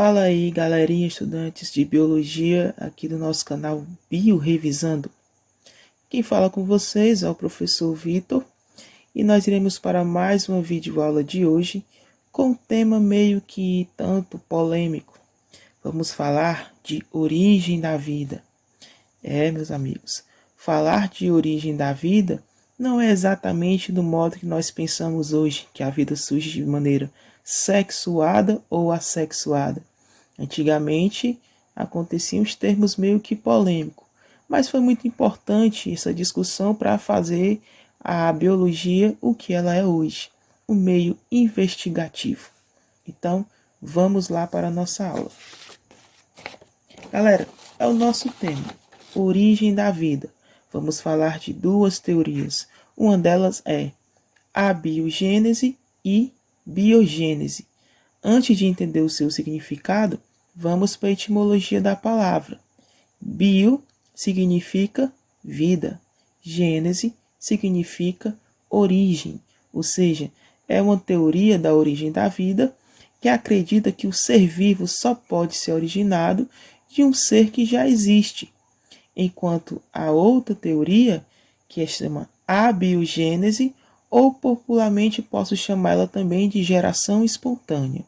Fala aí, galerinha, estudantes de biologia aqui do nosso canal Bio Revisando. Quem fala com vocês é o professor Vitor e nós iremos para mais uma videoaula de hoje com um tema meio que tanto polêmico. Vamos falar de origem da vida. Meus amigos, falar de origem da vida não é exatamente do modo que nós pensamos hoje, que a vida surge de maneira sexuada ou assexuada. Antigamente aconteciam os termos meio que polêmicos, mas foi muito importante essa discussão para fazer a biologia o que ela é hoje, um meio investigativo. Então, vamos lá para a nossa aula. Galera, é o nosso tema, origem da vida. Vamos falar de duas teorias. Uma delas é abiogênese e biogênese. Antes de entender o seu significado, vamos para a etimologia da palavra. Bio significa vida. Gênese significa origem, ou seja, é uma teoria da origem da vida que acredita que o ser vivo só pode ser originado de um ser que já existe, enquanto a outra teoria, que é chama abiogênese, ou popularmente posso chamá-la também de geração espontânea.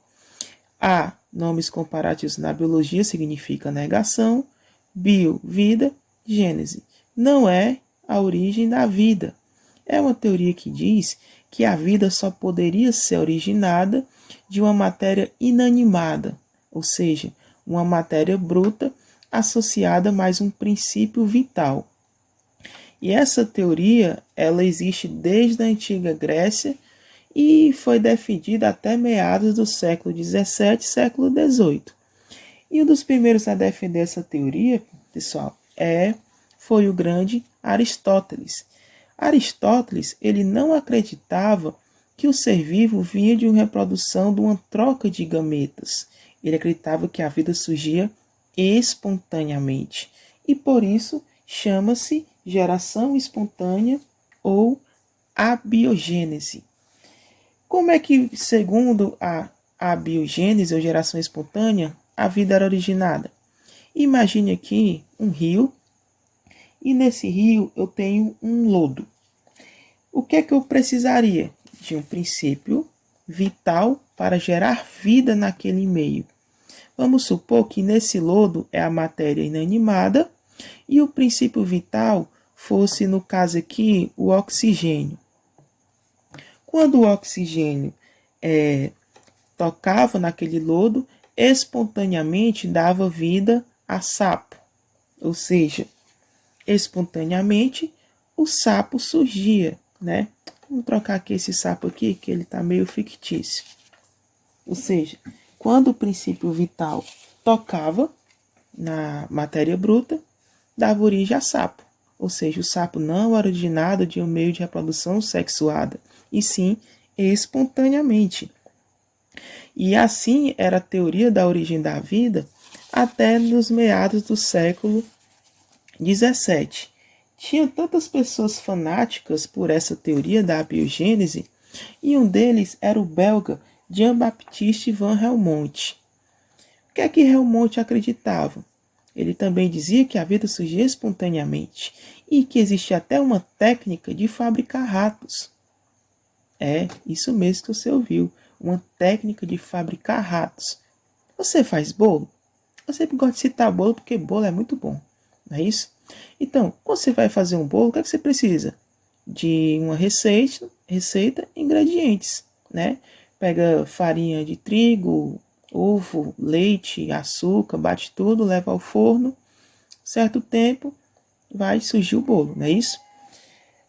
A, nomes comparativos na biologia, significa negação, bio, vida, gênese. Não é a origem da vida. É uma teoria que diz que a vida só poderia ser originada de uma matéria inanimada, ou seja, uma matéria bruta associada a mais um princípio vital. E essa teoria, ela existe desde a antiga Grécia e foi defendida até meados do século XVII, século XVIII. E um dos primeiros a defender essa teoria, pessoal, foi o grande Aristóteles. Aristóteles, ele não acreditava que o ser vivo vinha de uma reprodução, de uma troca de gametas. Ele acreditava que a vida surgia espontaneamente. E por isso chama-se geração espontânea ou abiogênese. Como é que, segundo a abiogênese ou geração espontânea, a vida era originada? Imagine aqui um rio e nesse rio eu tenho um lodo. O que é que eu precisaria? De um princípio vital para gerar vida naquele meio. Vamos supor que nesse lodo é a matéria inanimada e o princípio vital fosse, no caso aqui, o oxigênio. Quando o oxigênio tocava naquele lodo, espontaneamente dava vida a sapo. Ou seja, espontaneamente o sapo surgia, né? Vamos trocar aqui esse sapo aqui, que ele está meio fictício. Ou seja, quando o princípio vital tocava na matéria bruta, dava origem a sapo. Ou seja, o sapo não era originado de um meio de reprodução sexuada, e sim espontaneamente. E assim era a teoria da origem da vida até nos meados do século XVII. Tinha tantas pessoas fanáticas por essa teoria da abiogênese, e um deles era o belga Jean-Baptiste van Helmont. O que é que Helmont acreditava? Ele também dizia que a vida surgia espontaneamente e que existia até uma técnica de fabricar ratos. É, isso mesmo que você ouviu, uma técnica de fabricar ratos. Você faz bolo? Eu sempre gosto de citar bolo porque bolo é muito bom, não é isso? Então, quando você vai fazer um bolo, o que é que você precisa? De uma receita, ingredientes, né? Pega farinha de trigo, ovo, leite, açúcar, bate tudo, leva ao forno, certo tempo, vai surgir o bolo, não é isso?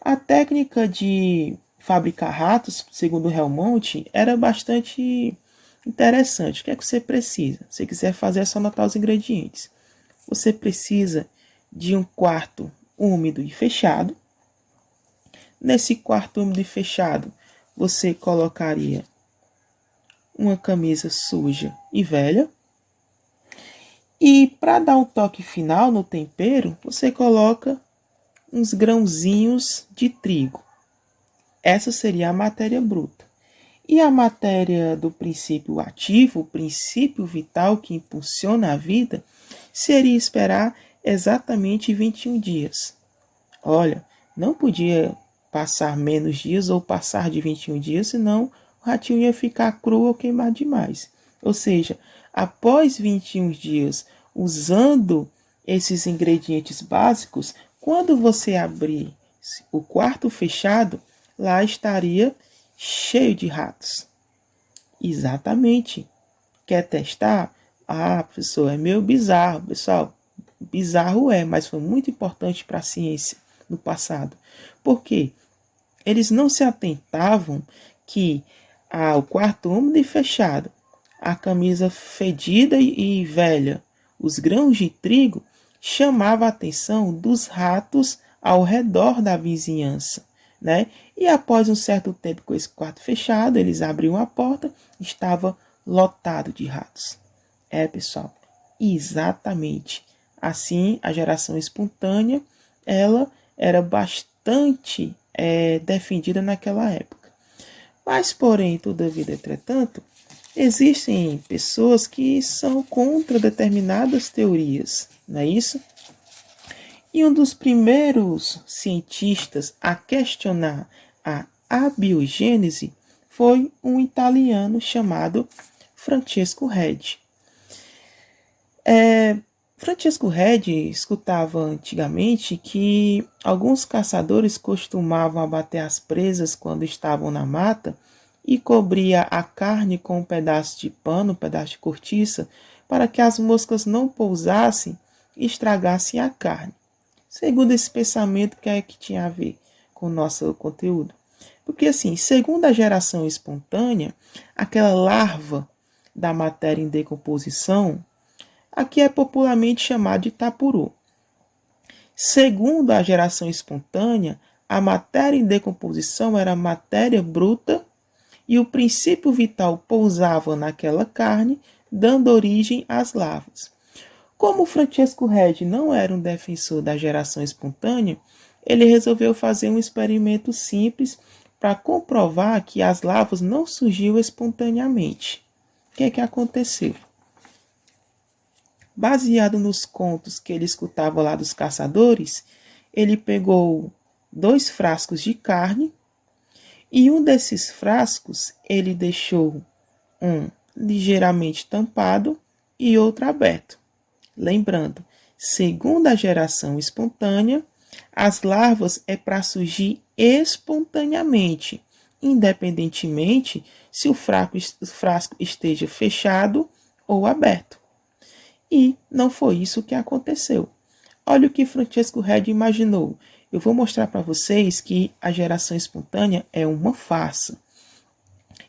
A técnica de fabricar ratos, segundo Helmont, era bastante interessante. O que é que você precisa? Se quiser fazer, é só anotar os ingredientes. Você precisa de um quarto úmido e fechado. Nesse quarto úmido e fechado, você colocaria uma camisa suja e velha. E para dar um toque final no tempero, você coloca uns grãozinhos de trigo. Essa seria a matéria bruta. E a matéria do princípio ativo, o princípio vital que impulsiona a vida, seria esperar exatamente 21 dias. Olha, não podia passar menos dias ou passar de 21 dias, senão o ratinho ia ficar cru ou queimar demais. Ou seja, após 21 dias, usando esses ingredientes básicos, quando você abrir o quarto fechado, lá estaria cheio de ratos. Exatamente. Quer testar? Ah, professor, é meio bizarro. Pessoal, bizarro é, mas foi muito importante para a ciência no passado. Por quê? Eles não se atentavam que o quarto úmido e fechado, a camisa fedida e velha, os grãos de trigo chamava a atenção dos ratos ao redor da vizinhança, né? E após um certo tempo com esse quarto fechado, eles abriam a porta, estava lotado de ratos. É, pessoal, exatamente assim a geração espontânea, ela era bastante defendida naquela época. Mas, porém, todavia, entretanto, existem pessoas que são contra determinadas teorias, não é isso? E um dos primeiros cientistas a questionar a abiogênese foi um italiano chamado Francesco Redi. Francesco Redi escutava antigamente que alguns caçadores costumavam abater as presas quando estavam na mata e cobria a carne com um pedaço de pano, um pedaço de cortiça, para que as moscas não pousassem e estragassem a carne. Segundo esse pensamento, que é que tinha a ver com o nosso conteúdo? Porque assim, segundo a geração espontânea, aquela larva da matéria em decomposição, aqui é popularmente chamado de tapuru. Segundo a geração espontânea, a matéria em decomposição era matéria bruta e o princípio vital pousava naquela carne, dando origem às larvas. Como Francesco Redi não era um defensor da geração espontânea, ele resolveu fazer um experimento simples para comprovar que as larvas não surgiam espontaneamente. O que aconteceu? Baseado nos contos que ele escutava lá dos caçadores, ele pegou 2 frascos de carne e um desses frascos ele deixou um ligeiramente tampado e outro aberto. Lembrando, segundo a geração espontânea, as larvas é para surgir espontaneamente, independentemente se o frasco esteja fechado ou aberto. E não foi isso que aconteceu. Olha o que Francesco Redi imaginou. Eu vou mostrar para vocês que a geração espontânea é uma farsa.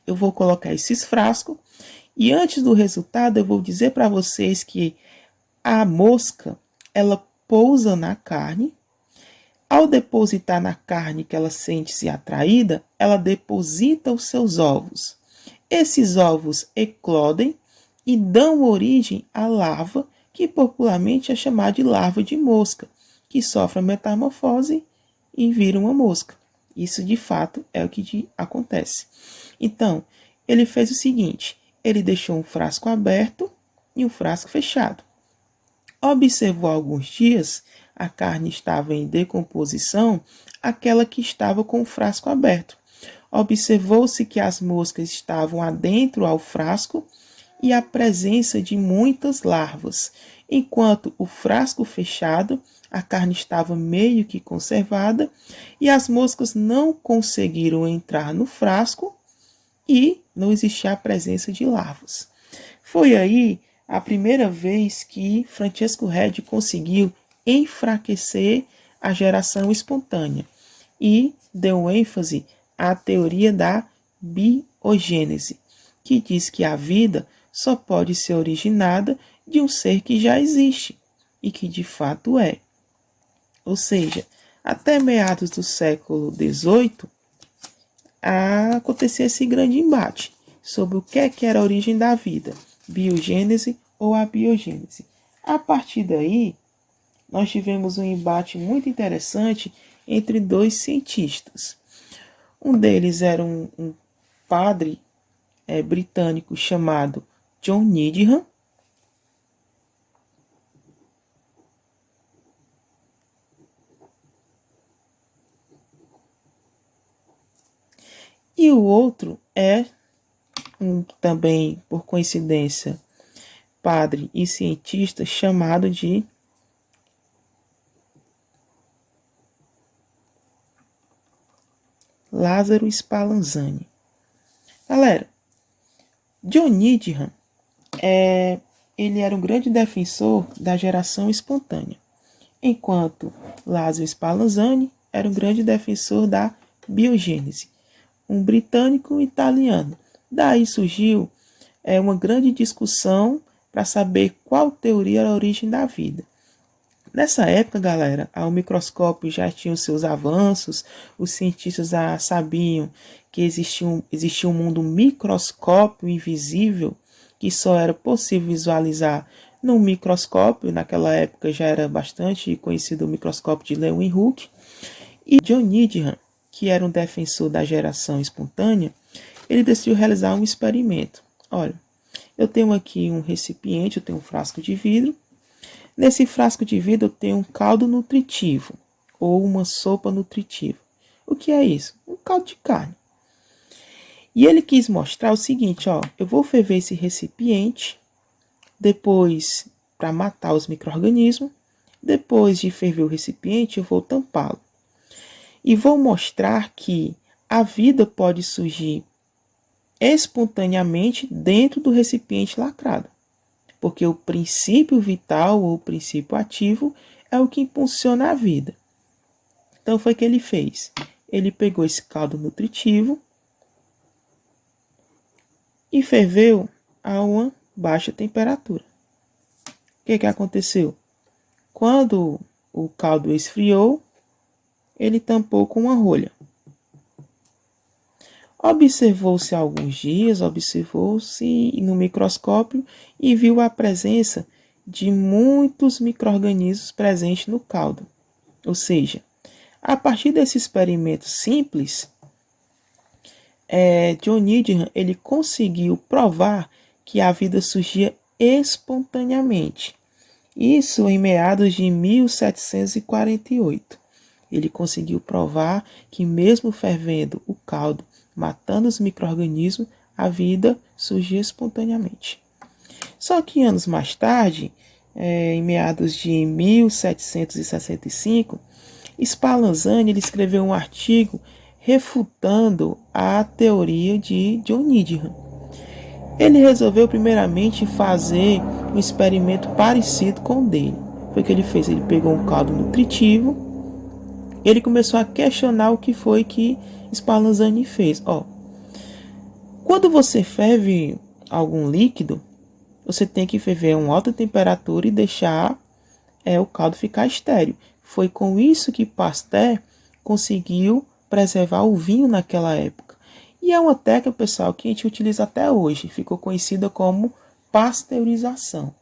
Eu vou colocar esses frascos e antes do resultado eu vou dizer para vocês que a mosca, ela pousa na carne. Ao depositar na carne que ela sente-se atraída, ela deposita os seus ovos. Esses ovos eclodem e dão origem à larva, que popularmente é chamada de larva de mosca, que sofre a metamorfose e vira uma mosca. Isso, de fato, é o que acontece. Então, ele fez o seguinte, ele deixou um frasco aberto e um frasco fechado. Observou alguns dias, a carne estava em decomposição, aquela que estava com o frasco aberto. Observou-se que as moscas estavam adentro ao frasco e a presença de muitas larvas, enquanto o frasco fechado, a carne estava meio que conservada e as moscas não conseguiram entrar no frasco e não existia a presença de larvas. Foi aí a primeira vez que Francesco Redi conseguiu enfraquecer a geração espontânea e deu ênfase à teoria da biogênese, que diz que a vida só pode ser originada de um ser que já existe e que de fato é. Ou seja, até meados do século XVIII, acontecia esse grande embate sobre o que era a origem da vida, biogênese ou abiogênese. A partir daí, nós tivemos um embate muito interessante entre 2 cientistas. Um deles era um padre britânico chamado John Needham. E o outro é também, por coincidência, padre e cientista chamado de Lázaro Spallanzani. Galera, John Needham ele era um grande defensor da geração espontânea, enquanto Lázaro Spallanzani era um grande defensor da biogênese, um britânico italiano. Daí surgiu uma grande discussão para saber qual teoria era a origem da vida. Nessa época, galera, o microscópio já tinha os seus avanços, os cientistas já sabiam que existia um mundo microscópio invisível que só era possível visualizar no microscópio. Naquela época já era bastante conhecido o microscópio de Leeuwenhoek. E John Needham, que era um defensor da geração espontânea, ele decidiu realizar um experimento. Olha, eu tenho aqui um recipiente, eu tenho um frasco de vidro. Nesse frasco de vidro eu tenho um caldo nutritivo, ou uma sopa nutritiva. O que é isso? Um caldo de carne. E ele quis mostrar o seguinte, ó, eu vou ferver esse recipiente, depois, para matar os micro-organismos, depois de ferver o recipiente, eu vou tampá-lo. E vou mostrar que a vida pode surgir espontaneamente dentro do recipiente lacrado. Porque o princípio vital ou o princípio ativo é o que impulsiona a vida. Então foi o que ele fez. Ele pegou esse caldo nutritivo e ferveu a uma baixa temperatura. O que aconteceu? Quando o caldo esfriou, ele tampou com uma rolha. Observou-se alguns dias, observou-se no microscópio e viu a presença de muitos micro-organismos presentes no caldo. Ou seja, a partir desse experimento simples, John Needham ele conseguiu provar que a vida surgia espontaneamente. Isso em meados de 1748. Ele conseguiu provar que mesmo fervendo o caldo, matando os micro-organismos, a vida surgia espontaneamente. Só que anos mais tarde, em meados de 1765, Spallanzani ele escreveu um artigo refutando a teoria de John Needham. Ele resolveu primeiramente fazer um experimento parecido com o dele. Foi o que ele fez, ele pegou um caldo nutritivo, ele começou a questionar o que foi que Spallanzani fez. Quando você ferve algum líquido, você tem que ferver a uma alta temperatura e deixar o caldo ficar estéril. Foi com isso que Pasteur conseguiu preservar o vinho naquela época. E é uma técnica, pessoal, que a gente utiliza até hoje. Ficou conhecida como pasteurização.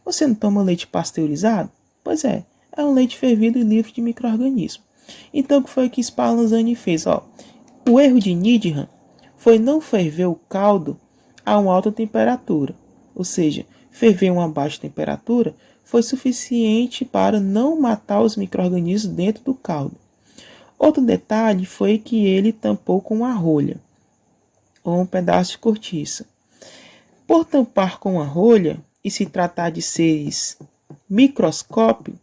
Você não toma leite pasteurizado? Pois é um leite fervido e livre de micro-organismos. Então, o que foi que Spallanzani fez? O erro de Needham foi não ferver o caldo a uma alta temperatura. Ou seja, ferver a uma baixa temperatura foi suficiente para não matar os micro-organismos dentro do caldo. Outro detalhe foi que ele tampou com uma rolha ou um pedaço de cortiça. Por tampar com a rolha e se tratar de seres microscópicos,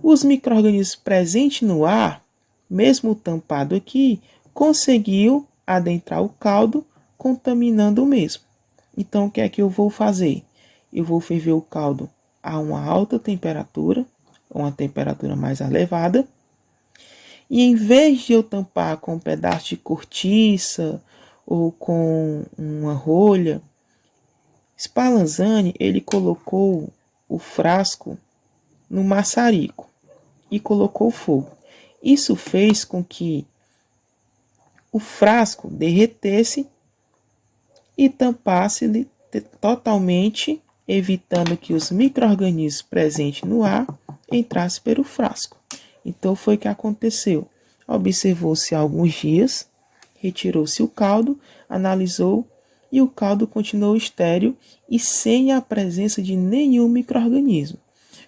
os micro-organismos presentes no ar, mesmo tampado aqui, conseguiu adentrar o caldo, contaminando o mesmo. Então, o que é que eu vou fazer? Eu vou ferver o caldo a uma alta temperatura, uma temperatura mais elevada, e em vez de eu tampar com um pedaço de cortiça ou com uma rolha, Spallanzani ele colocou o frasco no maçarico e colocou fogo. Isso fez com que o frasco derretesse e tampasse totalmente, evitando que os micro-organismos presentes no ar entrassem pelo frasco. Então foi o que aconteceu. Observou-se alguns dias Retirou-se o caldo, analisou e o caldo continuou estéril e sem a presença de nenhum micro-organismo.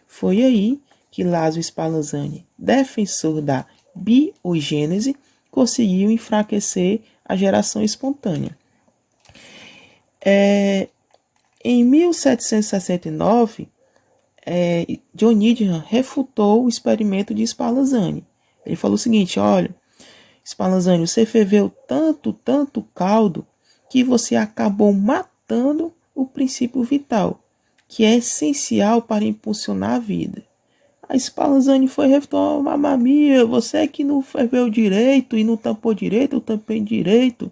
Foi aí que Lázaro Spallanzani, defensor da biogênese, conseguiu enfraquecer a geração espontânea. Em 1769, John Needham refutou o experimento de Spallanzani. Ele falou o seguinte: olha, Spallanzani, você ferveu tanto caldo que você acabou matando o princípio vital, que é essencial para impulsionar a vida. A Spallanzani foi refutar: mamma mia, você que não ferveu direito e não tampou direito, eu tampei direito.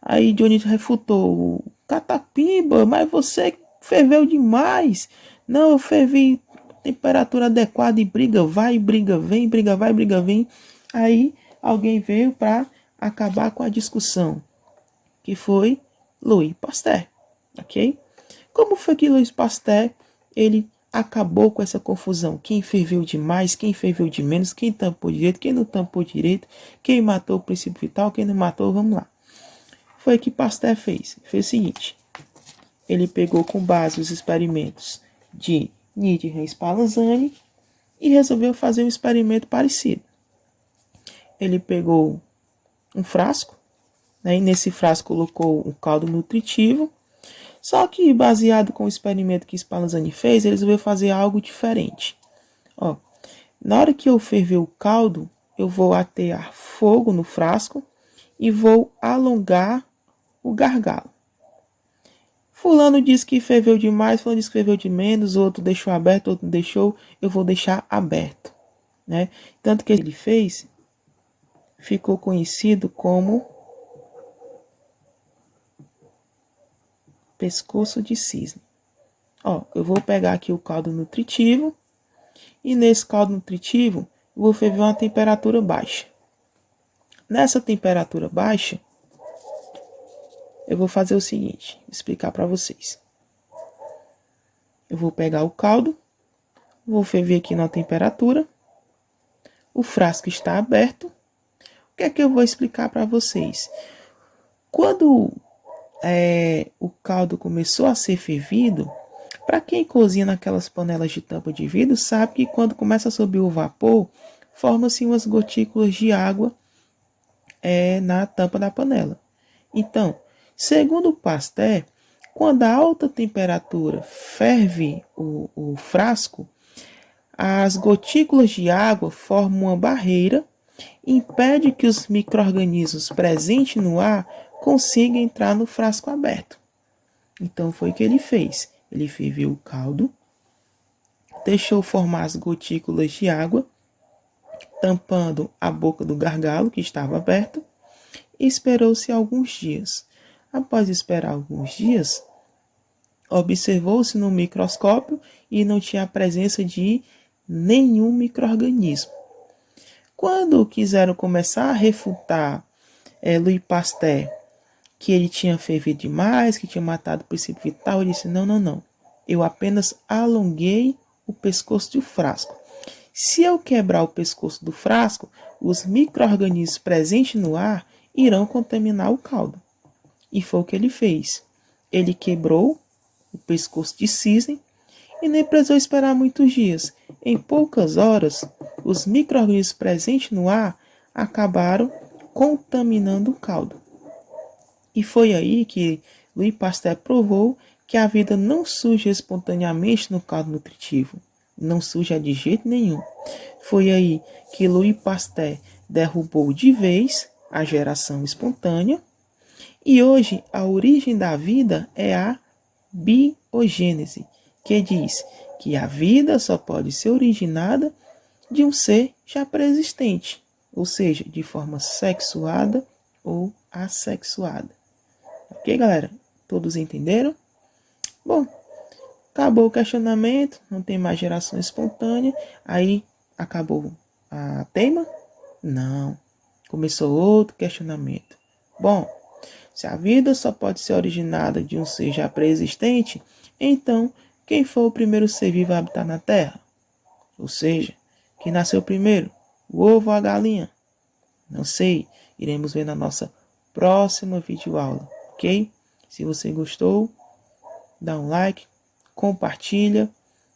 Aí Johnny refutou: catapimba, mas você ferveu demais. Não, eu fervi temperatura adequada e briga vai, briga vem, briga vai, briga vem. Aí alguém veio para acabar com a discussão, que foi Louis Pasteur, ok? Como foi que Louis Pasteur ele acabou com essa confusão? Quem ferveu demais, quem ferveu de menos, quem tampou direito, quem não tampou direito, quem matou o princípio vital, quem não matou, vamos lá. Foi o que Pasteur fez. Fez o seguinte: ele pegou com base os experimentos de Needham e Spallanzani e resolveu fazer um experimento parecido. Ele pegou um frasco, né, e nesse frasco colocou um caldo nutritivo, só que baseado com o experimento que Spallanzani fez, ele resolveu fazer algo diferente. Ó, na hora que eu ferver o caldo, eu vou atear fogo no frasco e vou alongar o gargalo. Fulano disse que ferveu demais, fulano disse que ferveu de menos, outro deixou aberto, outro não deixou, eu vou deixar aberto, né? Tanto que ele fez, ficou conhecido como pescoço de cisne. Ó, eu vou pegar aqui o caldo nutritivo e nesse caldo nutritivo eu vou ferver uma temperatura baixa. Nessa temperatura baixa, eu vou fazer o seguinte, vou explicar para vocês. Eu vou pegar o caldo, vou ferver aqui na temperatura, o frasco está aberto. O que é que eu vou explicar para vocês? Quando o caldo começou a ser fervido, para quem cozinha naquelas panelas de tampa de vidro, sabe que quando começa a subir o vapor, forma-se umas gotículas de água na tampa da panela. Então, segundo Pasteur, quando a alta temperatura ferve o frasco, as gotículas de água formam uma barreira e impede que os micro-organismos presentes no ar consigam entrar no frasco aberto. Então foi o que ele fez. Ele ferveu o caldo, deixou formar as gotículas de água, tampando a boca do gargalo que estava aberto, e esperou-se alguns dias. Após esperar alguns dias, observou-se no microscópio e não tinha a presença de nenhum micro-organismo. Quando quiseram começar a refutar Louis Pasteur, que ele tinha fervido demais, que tinha matado o princípio vital, ele disse: não. Eu apenas alonguei o pescoço do frasco. Se eu quebrar o pescoço do frasco, os micro-organismos presentes no ar irão contaminar o caldo. E foi o que ele fez. Ele quebrou o pescoço de cisne e nem precisou esperar muitos dias. Em poucas horas, os micro-organismos presentes no ar acabaram contaminando o caldo. E foi aí que Louis Pasteur provou que a vida não surge espontaneamente no caldo nutritivo. Não surge de jeito nenhum. Foi aí que Louis Pasteur derrubou de vez a geração espontânea. E hoje a origem da vida é a biogênese, que diz que a vida só pode ser originada de um ser já pré-existente, ou seja, de forma sexuada ou assexuada. Ok, galera? Todos entenderam? Bom, acabou o questionamento, não tem mais geração espontânea, aí acabou a tema? Não. Começou outro questionamento. Bom, se a vida só pode ser originada de um ser já pré-existente, então quem foi o primeiro ser vivo a habitar na Terra? Ou seja, quem nasceu primeiro, o ovo ou a galinha? Não sei, iremos ver na nossa próxima videoaula, ok? Se você gostou, dá um like, compartilha,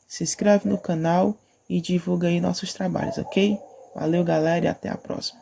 se inscreve no canal e divulga aí nossos trabalhos, ok? Valeu, galera, e até a próxima.